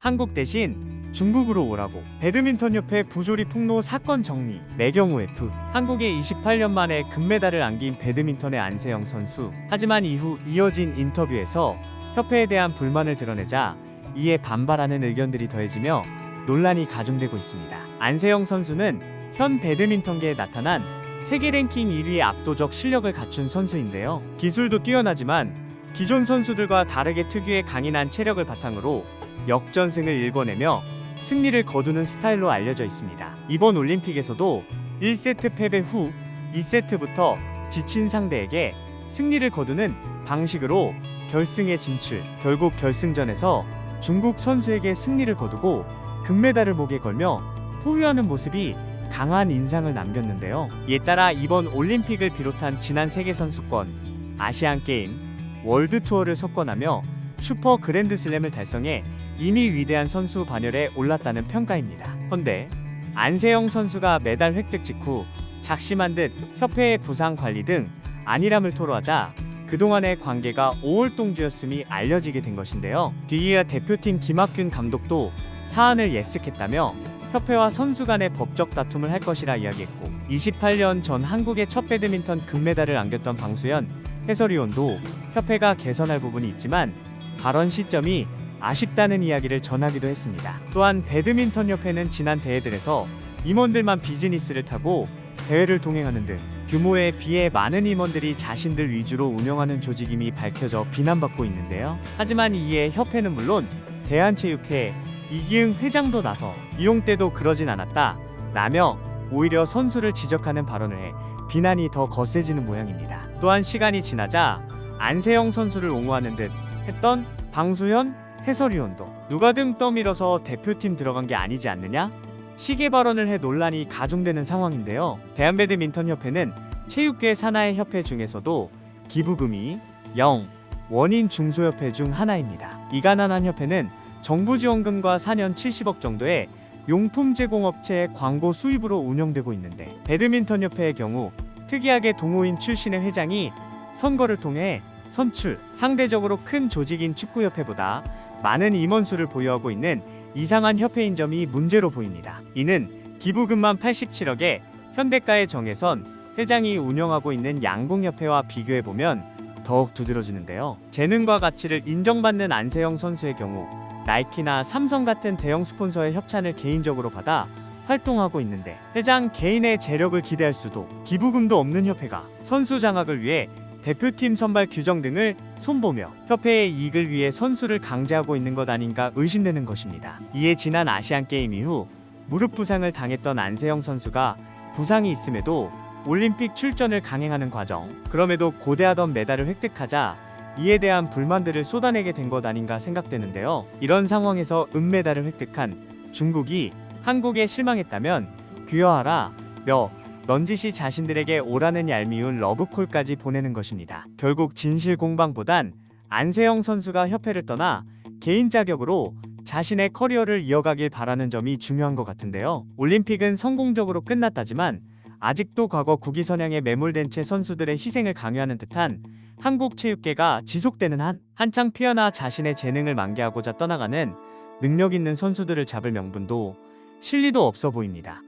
한국 대신 중국으로 오라고. 배드민턴협회 부조리 폭로 사건 정리. 매경우 F. 한국에 28년 만에 금메달을 안긴 배드민턴의 안세영 선수. 하지만 이후 이어진 인터뷰에서 협회에 대한 불만을 드러내자 이에 반발하는 의견들이 더해지며 논란이 가중되고 있습니다. 안세영 선수는 현 배드민턴계에 나타난 세계 랭킹 1위의 압도적 실력을 갖춘 선수인데요. 기술도 뛰어나지만 기존 선수들과 다르게 특유의 강인한 체력을 바탕으로 역전승을 일궈내며 승리를 거두는 스타일로 알려져 있습니다. 이번 올림픽에서도 1세트 패배 후 2세트부터 지친 상대에게 승리를 거두는 방식으로 결승에 진출. 결국 결승전에서 중국 선수에게 승리를 거두고 금메달을 목에 걸며 포효하는 모습이 강한 인상을 남겼는데요. 이에 따라 이번 올림픽을 비롯한 지난 세계선수권, 아시안게임, 월드투어를 석권하며 슈퍼 그랜드슬램을 달성해 이미 위대한 선수 반열에 올랐다는 평가입니다. 헌데 안세영 선수가 메달 획득 직후 작심한 듯 협회의 부상 관리 등 안일함을 토로하자 그동안의 관계가 오월동주였음이 알려지게 된 것인데요. 뒤이어 대표팀 김학균 감독도 사안을 예측했다며 협회와 선수 간의 법적 다툼을 할 것이라 이야기했고, 28년 전 한국의 첫 배드민턴 금메달을 안겼던 방수현 해설위원도 협회가 개선할 부분이 있지만 발언 시점이 아쉽다는 이야기를 전하기도 했습니다. 또한 배드민턴협회는 지난 대회들에서 임원들만 비즈니스를 타고 대회를 동행하는 등 규모에 비해 많은 임원들이 자신들 위주로 운영하는 조직임이 밝혀져 비난받고 있는데요. 하지만 이에 협회는 물론 대한체육회 이기흥 회장도 나서 이용 때도 그러진 않았다 라며 오히려 선수를 지적하는 발언을 해 비난이 더 거세지는 모양입니다. 또한 시간이 지나자 안세영 선수를 옹호하는 듯 했던 방수현 해설위원도 누가 등 떠밀어서 대표팀 들어간 게 아니지 않느냐? 시계 발언을 해 논란이 가중되는 상황인데요. 대한배드민턴협회는 체육계 산하의 협회 중에서도 기부금이 0 원인 중소협회 중 하나입니다. 이 가난한 협회는 정부 지원금과 4년 70억 정도의 용품 제공업체의 광고 수입으로 운영되고 있는데, 배드민턴협회의 경우 특이하게 동호인 출신의 회장이 선거를 통해 선출, 상대적으로 큰 조직인 축구협회보다 많은 임원수를 보유하고 있는 이상한 협회인 점이 문제로 보입니다. 이는 기부금만 87억에 현대가의 정혜선 회장이 운영하고 있는 양궁협회와 비교해보면 더욱 두드러지는데요. 재능과 가치를 인정받는 안세영 선수의 경우 나이키나 삼성 같은 대형 스폰서의 협찬을 개인적으로 받아 활동하고 있는데, 회장 개인의 재력을 기대할 수도 기부금도 없는 협회가 선수 장악을 위해 대표팀 선발 규정 등을 손보며 협회의 이익을 위해 선수를 강제하고 있는 것 아닌가 의심되는 것입니다. 이에 지난 아시안게임 이후 무릎 부상을 당했던 안세영 선수가 부상이 있음에도 올림픽 출전을 강행하는 과정, 그럼에도 고대하던 메달을 획득하자 이에 대한 불만들을 쏟아내게 된 것 아닌가 생각되는데요. 이런 상황에서 은메달을 획득한 중국이 한국에 실망했다면 귀여하라 며 넌지시 자신들에게 오라는 얄미운 러브콜까지 보내는 것입니다. 결국 진실 공방보단 안세영 선수가 협회를 떠나 개인 자격으로 자신의 커리어를 이어가길 바라는 점이 중요한 것 같은데요. 올림픽은 성공적으로 끝났다지만 아직도 과거 국위선양에 매몰된 채 선수들의 희생을 강요하는 듯한 한국 체육계가 지속되는 한 한창 피어나 자신의 재능을 만개하고자 떠나가는 능력 있는 선수들을 잡을 명분도 실리도 없어 보입니다.